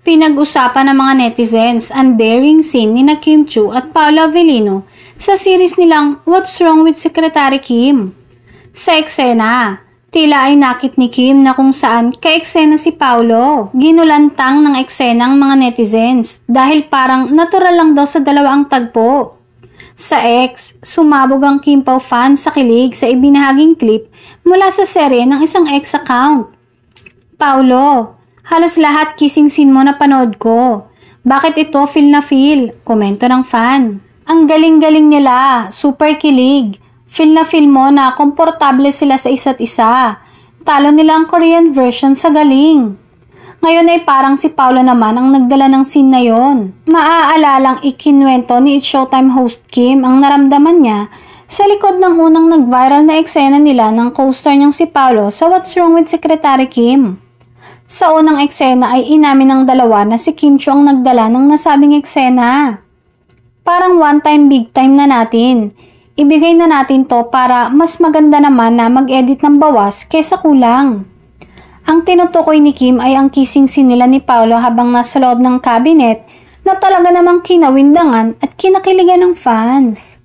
Pinag-usapan ng mga netizens ang daring scene ni Kim Chiu at Paolo Avellino sa series nilang What's Wrong with Secretary Kim. Sa eksena, tila ay nakit ni Kim na kung saan ka-eksena si Paolo. Ginulantang ng eksena ang mga netizens dahil parang natural lang daw sa dalawa ang tagpo. Sa X, sumabog ang Kim Pao fan sa kilig sa ibinahaging clip mula sa serye ng isang X account. Paolo, halos lahat kissing scene mo na panood ko. Bakit ito feel na feel? Komento ng fan. Ang galing-galing nila, super kilig. Feel na feel mo na komportable sila sa isa't isa. Talo nila ang Korean version sa galing. Ngayon ay parang si Paolo naman ang nagdala ng scene na yon. Maaalalang ikinwento ni Showtime host Kim ang naramdaman niya sa likod ng unang nag-viral na eksena nila ng co-star niyang si Paolo sa What's Wrong with Secretary Kim. Sa unang eksena ay inamin ng dalawa na si Kim Chiu ang nagdala ng nasabing eksena. Parang one time big time na natin. Ibigay na natin to para mas maganda naman na mag-edit ng bawas kesa kulang. Ang tinutukoy ni Kim ay ang kissing scene nila ni Paolo habang nasa loob ng cabinet na talaga namang kinawindangan at kinakiligan ng fans.